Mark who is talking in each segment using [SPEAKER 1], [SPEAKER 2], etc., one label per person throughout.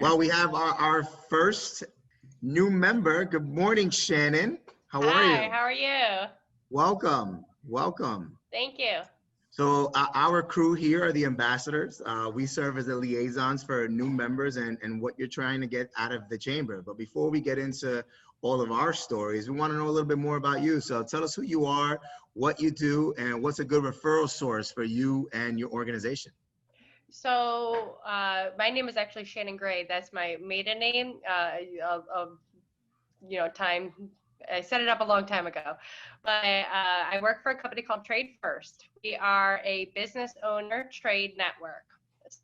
[SPEAKER 1] Well, we have our first new member. Good morning, Shannon. How are
[SPEAKER 2] Hi,
[SPEAKER 1] you?
[SPEAKER 2] how are you?
[SPEAKER 1] Welcome, welcome.
[SPEAKER 2] Thank you.
[SPEAKER 1] So our crew here are the ambassadors. We serve as the liaisons for new members and what you're trying to get out of the chamber. But before we get into all of our stories, we want to know a little bit more about you. So tell us who you are, what you do, and what's a good referral source for you and your organization.
[SPEAKER 2] So my name is actually Shannon Gray. That's my maiden name. Time. I set it up a long time ago, but I work for a company called Trade First. We are a business owner trade network.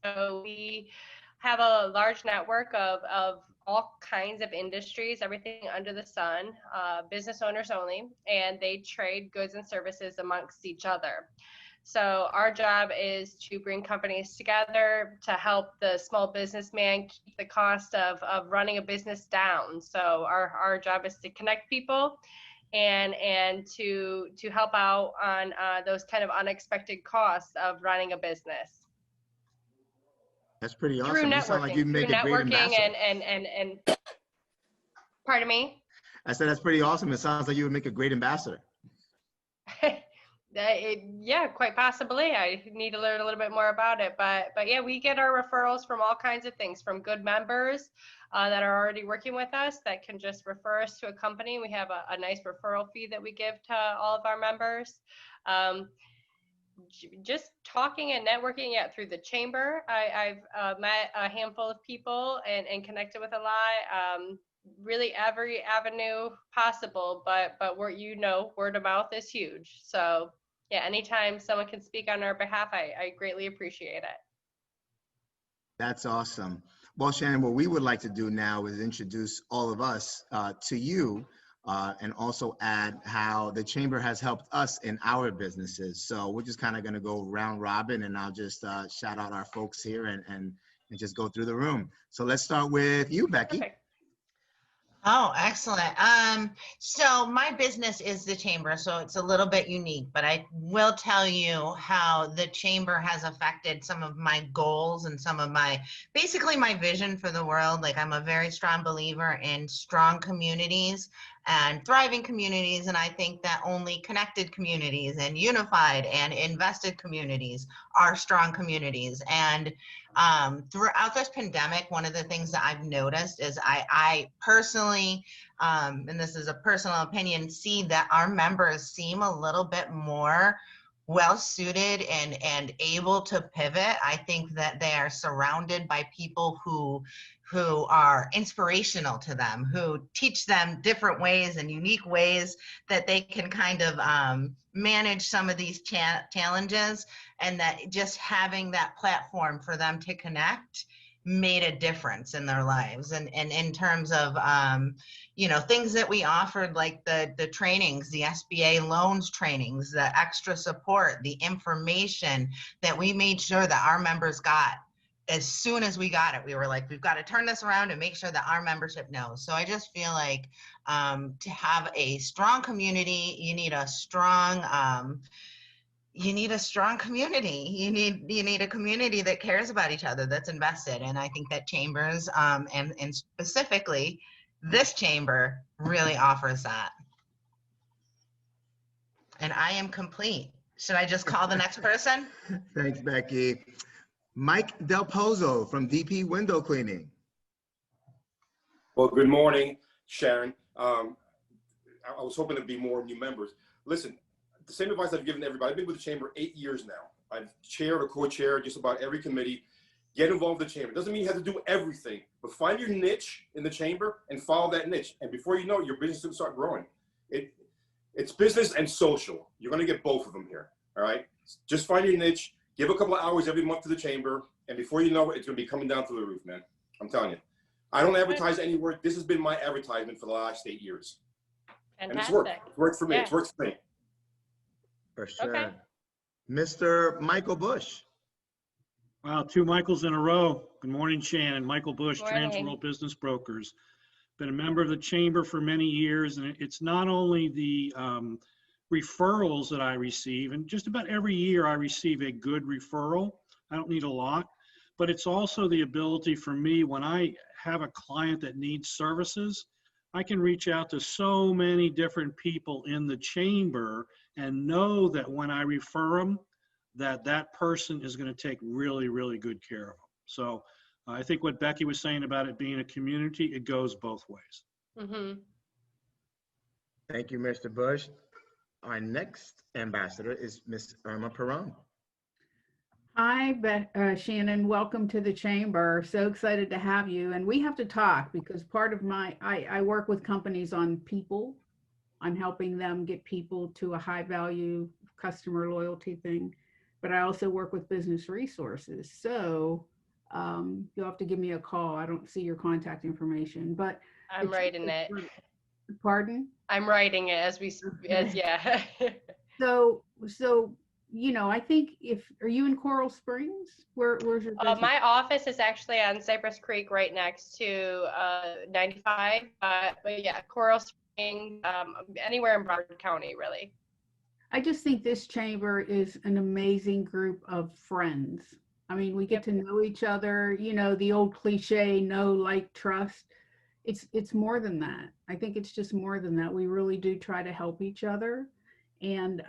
[SPEAKER 2] So we have a large network of all kinds of industries, everything under the sun, business owners only, and they trade goods and services amongst each other. So our job is to bring companies together to help the small businessman keep the cost of running a business down. So our job is to connect people and to help out on those kind of unexpected costs of running a business.
[SPEAKER 1] That's pretty awesome.
[SPEAKER 2] Through
[SPEAKER 1] You sound like
[SPEAKER 2] networking,
[SPEAKER 1] you make a great ambassador.
[SPEAKER 2] and pardon me?
[SPEAKER 1] I said that's pretty awesome. It sounds like you would make a great ambassador.
[SPEAKER 2] Yeah, quite possibly. I need to learn a little bit more about it, but yeah, we get our referrals from all kinds of things, from good members that are already working with us that can just refer us to a company. We have a nice referral fee that we give to all of our members. Just talking and networking through the chamber. I've met a handful of people and connected with a lot. Really every avenue possible, but word of mouth is huge. So yeah, anytime someone can speak on our behalf, I greatly appreciate it.
[SPEAKER 1] That's awesome. Well, Shannon, what we would like to do now is introduce all of us to you and also add how the chamber has helped us in our businesses. So we're just kind of going to go round robin, and I'll just shout out our folks here and just go through the room. So let's start with you, Becky.
[SPEAKER 2] Perfect.
[SPEAKER 3] Oh, excellent. So my business is the chamber, so it's a little bit unique, but I will tell you how the chamber has affected some of my goals and some of basically my vision for the world. Like, I'm a very strong believer in strong communities and thriving communities, and I think that only connected communities and unified and invested communities are strong communities. And throughout this pandemic, one of the things that I've noticed is I personally, and this is a personal opinion, see that our members seem a little bit more well-suited and able to pivot. I think that they are surrounded by people who are inspirational to them, who teach them different ways and unique ways that they can kind of manage some of these challenges, and that just having that platform for them to connect made a difference in their lives. And in terms of, things that we offered, like the trainings, the SBA loans trainings, the extra support, the information that we made sure that our members got. As soon as we got it, we were like, we've got to turn this around and make sure that our membership knows. So I just feel like to have a strong community, you need a strong community. You need a community that cares about each other, that's invested. And I think that chambers and specifically this chamber really offers that. And I am complete. Should I just call the next person?
[SPEAKER 1] Thanks, Becky. Mike Del Pozo from DP Window Cleaning.
[SPEAKER 4] Well, good morning, Sharon. I was hoping to be more new members. Listen, the same advice I've given everybody. I've been with the chamber 8 years now. I've chaired or co-chaired just about every committee. Get involved in the chamber. Doesn't mean you have to do everything, but find your niche in the chamber and follow that niche. And before you know it, your business will start growing. It's business and social. You're going to get both of them here. All right. Just find your niche. Give a couple of hours every month to the chamber, and before you know it, it's going to be coming down through the roof, man. I'm telling you. I don't advertise anywhere. This has been my advertisement for the last 8 years.
[SPEAKER 2] Fantastic.
[SPEAKER 4] And it's worked. It's worked for me.
[SPEAKER 2] Yeah.
[SPEAKER 4] It's worked for me.
[SPEAKER 1] For sure.
[SPEAKER 2] Okay.
[SPEAKER 1] Mr. Michael Bush.
[SPEAKER 5] Wow, 2 Michaels in a row. Good morning, Shannon. Michael Bush,
[SPEAKER 2] Morning.
[SPEAKER 5] Transworld Business Brokers. Been a member of the chamber for many years, and it's not only the referrals that I receive, and just about every year I receive a good referral. I don't need a lot, but it's also the ability for me, when I have a client that needs services, I can reach out to so many different people in the chamber and know that when I refer them, that person is going to take really, really good care of them. So I think what Becky was saying about it being a community, it goes both ways.
[SPEAKER 2] Mm-hmm.
[SPEAKER 1] Thank you, Mr. Bush. Our next ambassador is Miss Irma Perron.
[SPEAKER 6] Hi, Shannon. Welcome to the chamber. So excited to have you. And we have to talk because part of I work with companies on people. I'm helping them get people to a high value customer loyalty thing. But I also work with business resources. So you'll have to give me a call. I don't see your contact information, but
[SPEAKER 2] I'm writing it.
[SPEAKER 6] Pardon?
[SPEAKER 2] I'm writing it as yeah.
[SPEAKER 6] So I think are you in Coral Springs? Where's your business?
[SPEAKER 2] My office is actually on Cypress Creek, right next to 95. But yeah, Coral Springs, anywhere in Broward County, really.
[SPEAKER 6] I just think this chamber is an amazing group of friends. I mean, we get to know each other, the old cliche, know, like, trust. It's more than that. I think it's just more than that. We really do try to help each other. And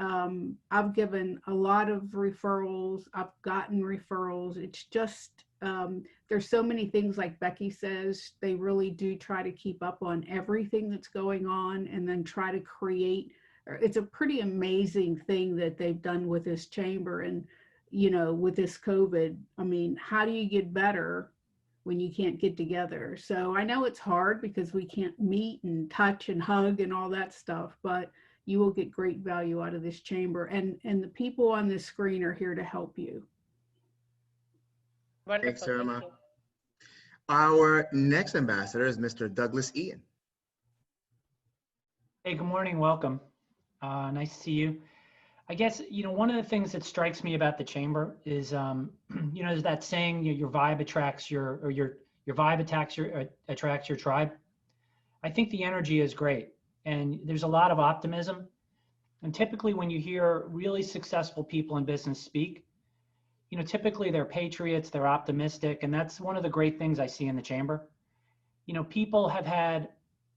[SPEAKER 6] I've given a lot of referrals. I've gotten referrals. It's just, there's so many things, like Becky says, they really do try to keep up on everything that's going on and then try to create. It's a pretty amazing thing that they've done with this chamber. And, with this COVID, I mean, how do you get better when you can't get together? So I know it's hard because we can't meet and touch and hug and all that stuff, but you will get great value out of this chamber. And the people on this screen are here to help you.
[SPEAKER 2] Wonderful.
[SPEAKER 1] Thanks, Irma.
[SPEAKER 2] Thank you.
[SPEAKER 1] Our next ambassador is Mr. Douglas Ian.
[SPEAKER 7] Hey, good morning. Welcome. Nice to see you. I guess, one of the things that strikes me about the chamber is, there's that saying, your vibe attracts your vibe attracts your tribe. I think the energy is great, and there's a lot of optimism. And typically when you hear really successful people in business speak, typically they're patriots, they're optimistic, and that's one of the great things I see in the chamber. People have had,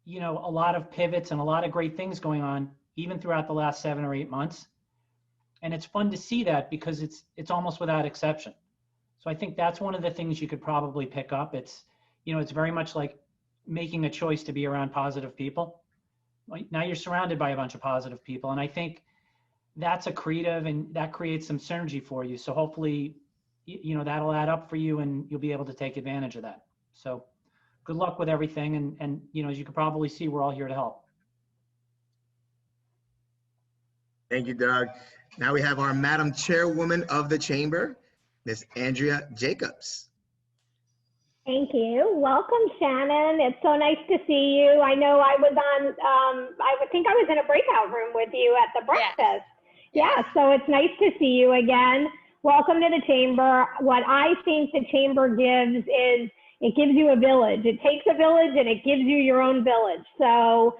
[SPEAKER 7] a lot of pivots and a lot of great things going on, even throughout the last 7 or 8 months. And it's fun to see that because it's almost without exception. So I think that's one of the things you could probably pick up. It's, it's very much like making a choice to be around positive people. Now you're surrounded by a bunch of positive people. And I think that's accretive and that creates some synergy for you. So hopefully, that'll add up for you and you'll be able to take advantage of that. So good luck with everything. And as you can probably see, we're all here to help.
[SPEAKER 1] Thank you, Doug. Now we have our Madam Chairwoman of the Chamber, Miss Andrea Jacobs.
[SPEAKER 8] Thank you. Welcome, Shannon. It's so nice to see you. I know I was on, I would think I was in a breakout room with you at the breakfast.
[SPEAKER 2] Yes.
[SPEAKER 8] Yeah, so it's nice to see you again. Welcome to the chamber. What I think the chamber gives is it gives you a village. It takes a village and it gives you your own village. So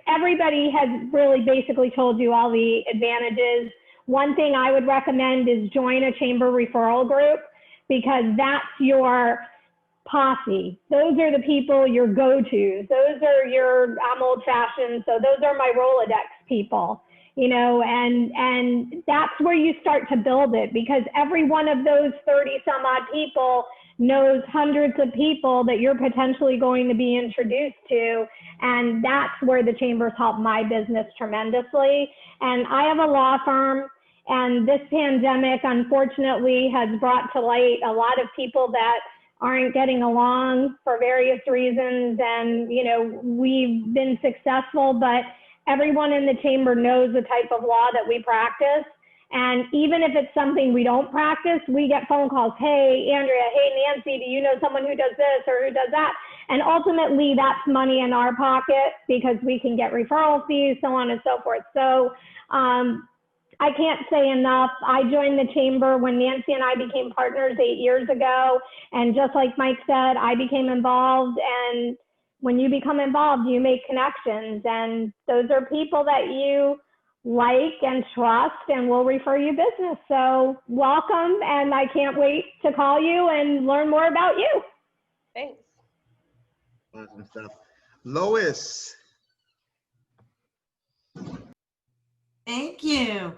[SPEAKER 8] everybody has really basically told you all the advantages. One thing I would recommend is join a chamber referral group, because that's your posse. Those are the people, your go-tos. Those are your, I'm old fashioned, so those are my Rolodex people, and that's where you start to build it, because every one of those 30 some odd people knows hundreds of people that you're potentially going to be introduced to. And that's where the chambers help my business tremendously. And I have a law firm, and this pandemic, unfortunately, has brought to light a lot of people that aren't getting along for various reasons. And, we've been successful, but everyone in the chamber knows the type of law that we practice. And even if it's something we don't practice, we get phone calls. Hey, Andrea, hey, Nancy, do you know someone who does this or who does that? And ultimately, that's money in our pocket because we can get referral fees, so on and so forth. So I can't say enough. I joined the chamber when Nancy and I became partners 8 years ago. And just like Mike said, I became involved. And when you become involved, you make connections. And those are people that you like, and trust, and we'll refer you business. So welcome, and I can't wait to call you and learn more about you.
[SPEAKER 2] Thanks.
[SPEAKER 1] Awesome stuff. Lois.
[SPEAKER 9] Thank you.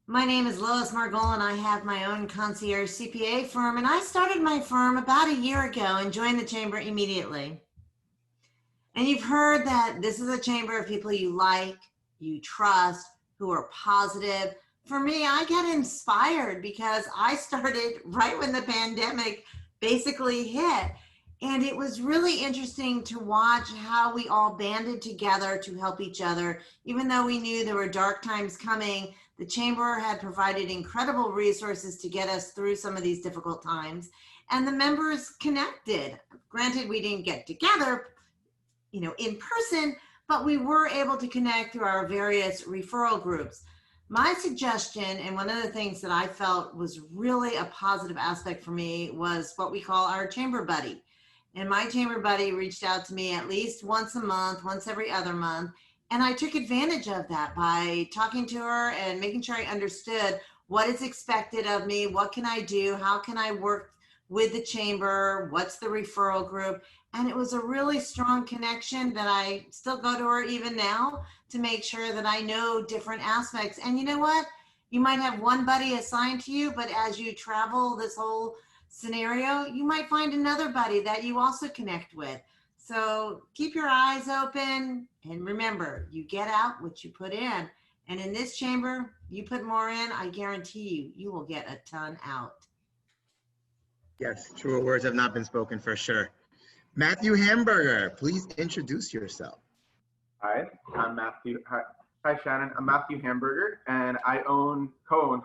[SPEAKER 9] My name is Lois Margol, and I have my own concierge CPA firm. And I started my firm about a year ago and joined the chamber immediately. And you've heard that this is a chamber of people you like, you trust, who are positive. For me, I get inspired because I started right when the pandemic basically hit. And it was really interesting to watch how we all banded together to help each other. Even though we knew there were dark times coming, the chamber had provided incredible resources to get us through some of these difficult times. And the members connected. Granted, we didn't get together, in person, but we were able to connect through our various referral groups. My suggestion, and one of the things that I felt was really a positive aspect for me, was what we call our chamber buddy. And my chamber buddy reached out to me at least once a month, once every other month. And I took advantage of that by talking to her and making sure I understood what is expected of me, what can I do, how can I work with the chamber, what's the referral group. And it was a really strong connection that I still go to her even now to make sure that I know different aspects. And you know what? You might have one buddy assigned to you, but as you travel this whole scenario, you might find another buddy that you also connect with. So keep your eyes open, and remember, you get out what you put in. And in this chamber, you put more in, I guarantee you will get a ton out.
[SPEAKER 1] Yes, truer words have not been spoken for sure. Matthew Hamburger, please introduce yourself.
[SPEAKER 10] Hi, I'm Matthew. Hi, Shannon. I'm Matthew Hamburger, and I co-own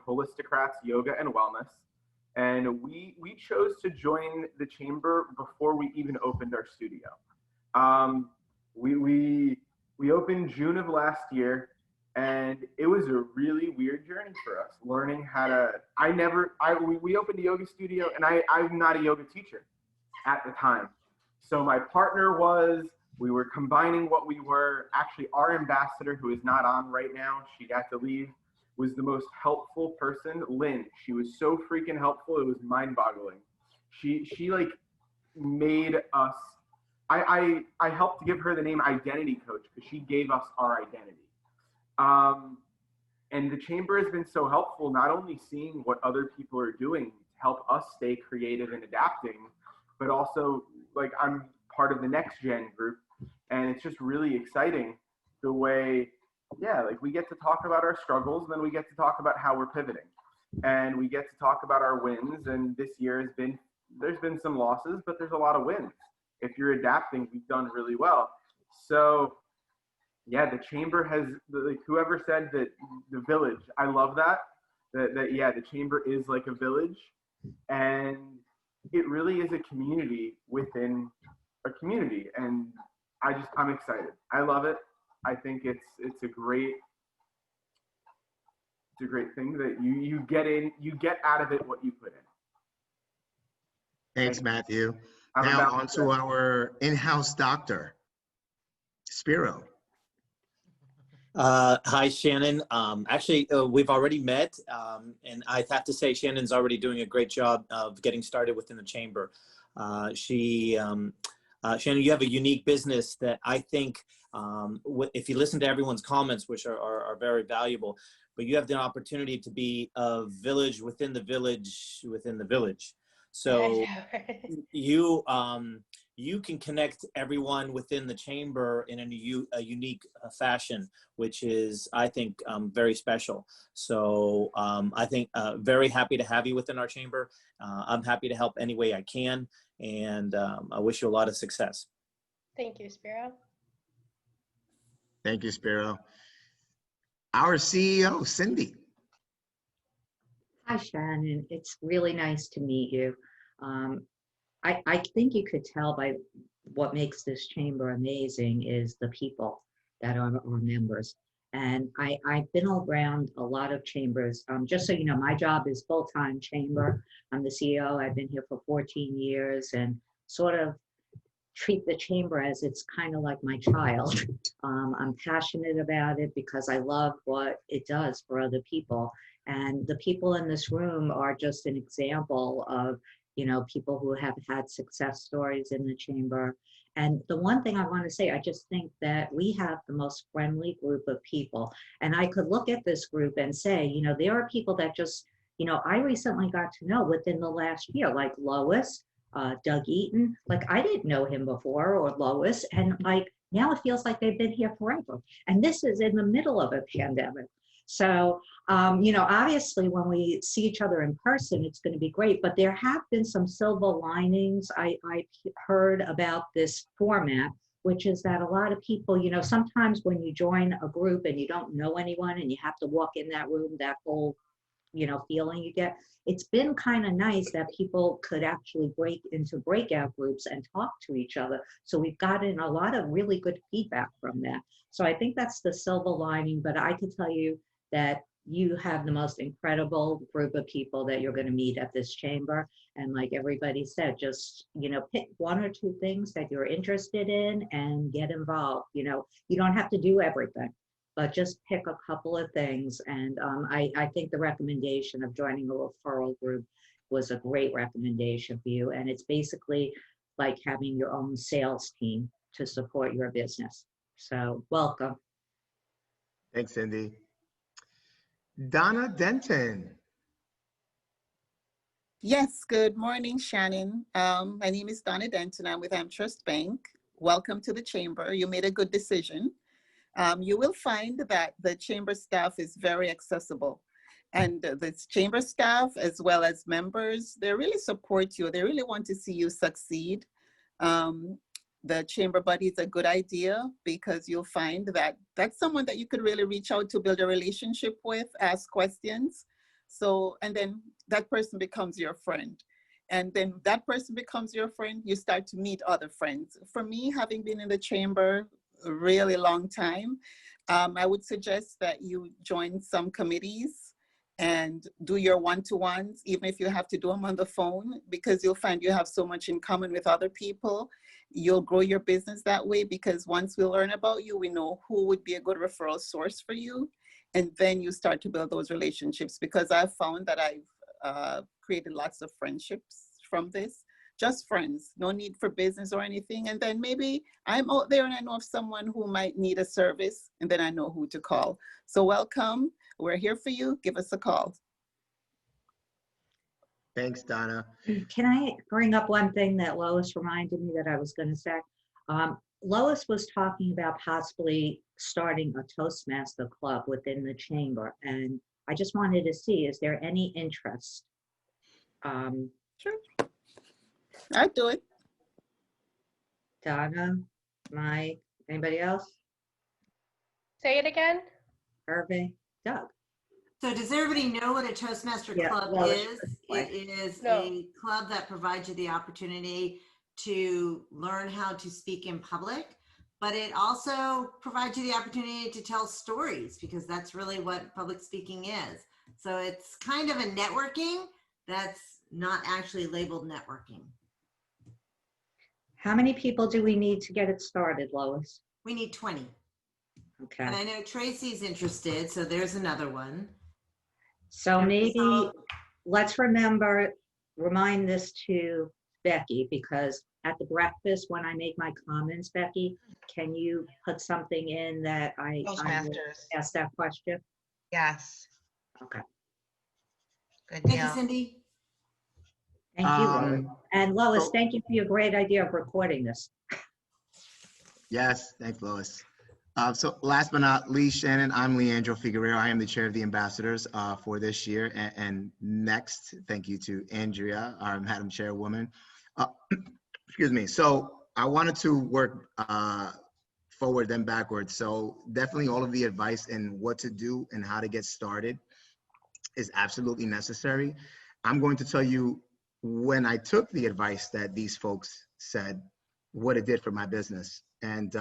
[SPEAKER 10] Holisticrats Yoga and Wellness. And we chose to join the chamber before we even opened our studio. We opened June of last year, and it was a really weird journey for us, learning how to. We opened a yoga studio, and I'm not a yoga teacher at the time. So my partner we were combining what we were. Actually, our ambassador, who is not on right now, she got to leave, was the most helpful person, Lynn. She was so freaking helpful. It was mind-boggling. She like made us, I helped give her the name Identity Coach because she gave us our identity. And the chamber has been so helpful, not only seeing what other people are doing to help us stay creative and adapting, but also like I'm part of the next gen group, and it's just really exciting the way, like we get to talk about our struggles, and then we get to talk about how we're pivoting, and we get to talk about our wins. And this year there's been some losses, but there's a lot of wins. If you're adapting, we've done really well. So the chamber has, like whoever said that the village, I love that the chamber is like a village, and it really is a community within a community. And I'm excited. I love it. I think it's a great thing that you get out of it what you put in.
[SPEAKER 1] Thanks, Matthew. Now on to our in-house doctor, Spiro.
[SPEAKER 11] Hi, Shannon. Actually, we've already met, and I have to say Shannon's already doing a great job of getting started within the chamber. Shannon, you have a unique business that I think, if you listen to everyone's comments, which are very valuable, but you have the opportunity to be a village within the village within the village. So you can connect everyone within the chamber in a unique fashion, which is, I think, very special. So I think very happy to have you within our chamber. I'm happy to help any way I can, and I wish you a lot of success.
[SPEAKER 2] Thank you, Spiro.
[SPEAKER 1] Thank you, Spiro. Our CEO, Cindy.
[SPEAKER 12] Hi, Shannon. It's really nice to meet you. I think you could tell by what makes this chamber amazing is the people that are our members. And I've been around a lot of chambers. Just so you know, my job is full-time chamber. I'm the CEO. I've been here for 14 years, and sort of treat the chamber as it's kind of like my child. I'm passionate about it because I love what it does for other people. And the people in this room are just an example of, you know, people who have had success stories in the chamber. And the one thing I want to say, I just think that we have the most friendly group of people. And I could look at this group and say, you know, there are people that just, you know, I recently got to know within the last year, like Lois, Doug Eaton. Like, I didn't know him before, or Lois, and like now it feels like they've been here forever. And this is in the middle of a pandemic. So, you know, obviously when we see each other in person, it's going to be great, but there have been some silver linings. I heard about this format, which is that a lot of people, you know, sometimes when you join a group and you don't know anyone and you have to walk in that room, that whole, you know, feeling you get, it's been kind of nice that people could actually break into breakout groups and talk to each other. So we've gotten a lot of really good feedback from that. So I think that's the silver lining, but I can tell you that you have the most incredible group of people that you're going to meet at this chamber. And like everybody said, just, you know, pick one or two things that you're interested in and get involved. You know, you don't have to do everything, but just pick a couple of things. And I think the recommendation of joining a referral group was a great recommendation for you. And it's basically like having your own sales team to support your business. So welcome.
[SPEAKER 1] Thanks, Cindy. Donna Denton.
[SPEAKER 13] Yes, good morning, Shannon. My name is Donna Denton. I'm with AmTrust Bank. Welcome to the chamber. You made a good decision. You will find that the chamber staff is very accessible. And the chamber staff, as well as members, they really support you. They really want to see you succeed. The chamber buddy is a good idea because you'll find that that's someone that you could really reach out to, build a relationship with, ask questions. So, and then that person becomes your friend. And then that person becomes your friend, you start to meet other friends. For me, having been in the chamber a really long time, I would suggest that you join some committees and do your one-to-ones, even if you have to do them on the phone, because you'll find you have so much in common with other people. You'll grow your business that way, because once we learn about you, we know who would be a good referral source for you. And then you start to build those relationships, because I've found that I've created lots of friendships from this. Just friends, no need for business or anything. And then maybe I'm out there and I know of someone who might need a service, and then I know who to call. So welcome. We're here for you. Give us a call.
[SPEAKER 1] Thanks, Donna.
[SPEAKER 12] Can I bring up one thing that Lois reminded me that I was going to say? Lois was talking about possibly starting a Toastmaster club within the chamber. And I just wanted to see, is there any interest?
[SPEAKER 13] Sure. I'd do it.
[SPEAKER 12] Donna, Mike, anybody else?
[SPEAKER 2] Say it again.
[SPEAKER 12] Hervé, Doug.
[SPEAKER 9] So does everybody know what a Toastmaster Club is? It is a club that provides you the opportunity to learn how to speak in public, but it also provides you the opportunity to tell stories, because that's really what public speaking is. So it's kind of a networking that's not actually labeled networking.
[SPEAKER 12] How many people do we need to get it started, Lois?
[SPEAKER 9] We need 20.
[SPEAKER 12] Okay.
[SPEAKER 9] And I know Tracy's interested, so there's another one.
[SPEAKER 12] So maybe let's remind this to Becky, because at the breakfast, when I make my comments, Becky, can you put something in that I ask that question?
[SPEAKER 3] Yes.
[SPEAKER 12] Okay.
[SPEAKER 3] Good
[SPEAKER 9] Thank
[SPEAKER 3] deal.
[SPEAKER 9] you, Cindy.
[SPEAKER 12] Thank you. And Lois, thank you for your great idea of recording this.
[SPEAKER 1] Yes, thanks, Lois. So last but not least, Shannon, I'm Leandro Figueroa. I am the chair of the ambassadors for this year and next. Thank you to Andrea, our Madam Chairwoman. Excuse me. So I wanted to work forward then backwards. So definitely all of the advice and what to do and how to get started is absolutely necessary. I'm going to tell you when I took the advice that these folks said, what it did for my business. And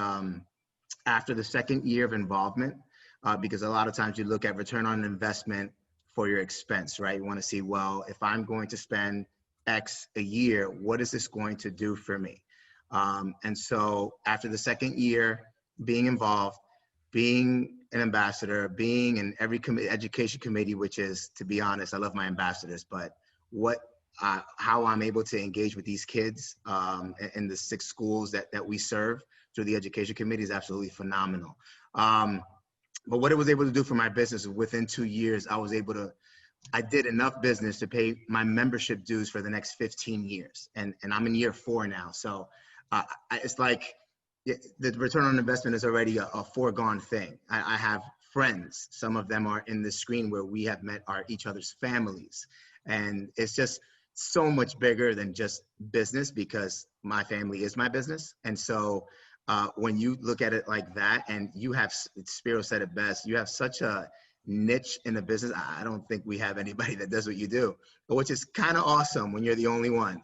[SPEAKER 1] after the second year of involvement, because a lot of times you look at return on investment for your expense, right? You want to see, well, if I'm going to spend X a year, what is this going to do for me? And so after the second year being involved, being an ambassador, being in every education committee, which is, to be honest, I love my ambassadors, but how I'm able to engage with these kids in the 6 schools that we serve through the education committee is absolutely phenomenal. But what it was able to do for my business is within 2 years, I did enough business to pay my membership dues for the next 15 years. And I'm in year 4 now. So it's like the return on investment is already a foregone thing. I have friends. Some of them are in the screen where we have met each other's families. And it's just so much bigger than just business, because my family is my business. And so when you look at it like that, and you have, Spiro said it best, you have such a niche in the business. I don't think we have anybody that does what you do, which is kind of awesome when you're the only one.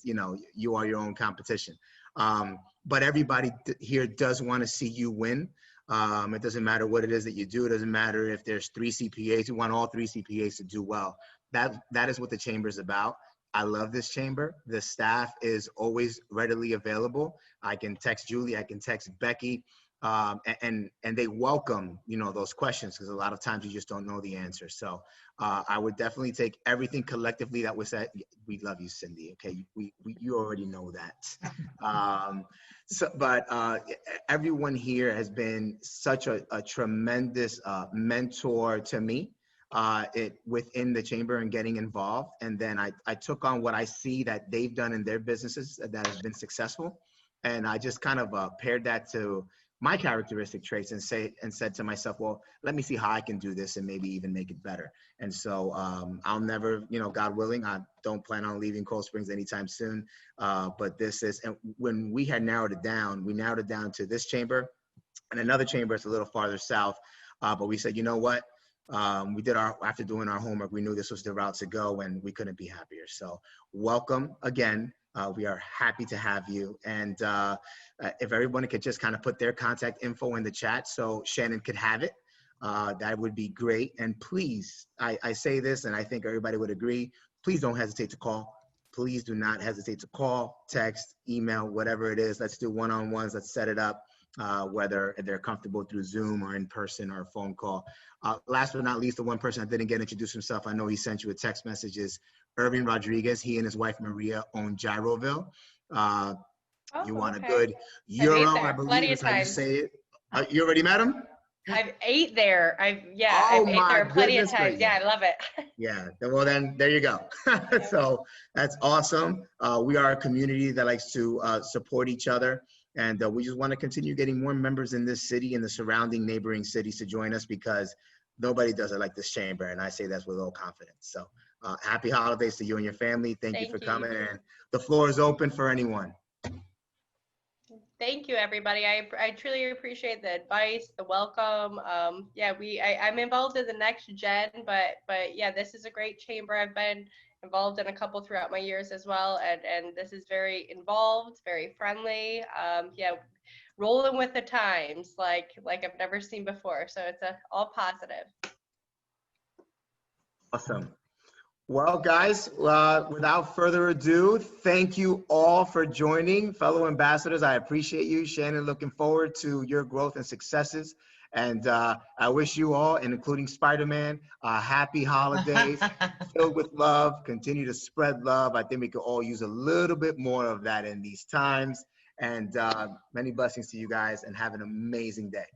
[SPEAKER 1] You are your own competition. But everybody here does want to see you win. It doesn't matter what it is that you do. It doesn't matter if there's 3 CPAs. You want all 3 CPAs to do well. That is what the chamber is about. I love this chamber. The staff is always readily available. I can text Julie, I can text Becky, and they welcome, those questions, because a lot of times you just don't know the answer. So I would definitely take everything collectively that was said. We love you, Cindy. Okay, you already know that. But everyone here has been such a tremendous mentor to me. Within the chamber and getting involved. And then I took on what I see that they've done in their businesses that has been successful. And I just kind of paired that to my characteristic traits and said to myself, well, let me see how I can do this and maybe even make it better. And so I'll never, God willing, I don't plan on leaving Cold Springs anytime soon. But and when we had narrowed it down to this chamber and another chamber. It's a little farther south. But we said, you know what? After doing our homework, we knew this was the route to go, and we couldn't be happier. So welcome again. We are happy to have you. And if everyone could just kind of put their contact info in the chat so Shannon could have it, that would be great. And please, I say this, and I think everybody would agree, please don't hesitate to call. Please do not hesitate to call, text, email, whatever it is. Let's do one-on-ones. Let's set it up. Whether they're comfortable through Zoom or in person or a phone call. Last but not least, the one person I didn't get introduced himself, I know he sent you a text message, is Irving Rodriguez. He and his wife Maria own Gyroville. You want a good Euro, I believe is how you say it. You already met him?
[SPEAKER 2] I've ate there. I've ate there plenty of times. Yeah, I love it.
[SPEAKER 1] Yeah, well then, there you go. So that's awesome. We are a community that likes to support each other. And we just want to continue getting more members in this city and the surrounding neighboring cities to join us, because nobody does it like this chamber. And I say that with all confidence. So happy holidays to you and your family. Thank you for coming. And the floor is open for anyone.
[SPEAKER 2] Thank you, everybody. I truly appreciate the advice, the welcome. I'm involved in the next gen, but yeah, this is a great chamber. I've been involved in a couple throughout my years as well, and this is very involved, very friendly. Rolling with the times like I've never seen before. So it's all positive.
[SPEAKER 1] Awesome. Well, guys, without further ado, thank you all for joining. Fellow ambassadors, I appreciate you. Shannon, looking forward to your growth and successes. And I wish you all, and including Spider-Man, happy holidays, filled with love. Continue to spread love. I think we could all use a little bit more of that in these times. And many blessings to you guys, and have an amazing day.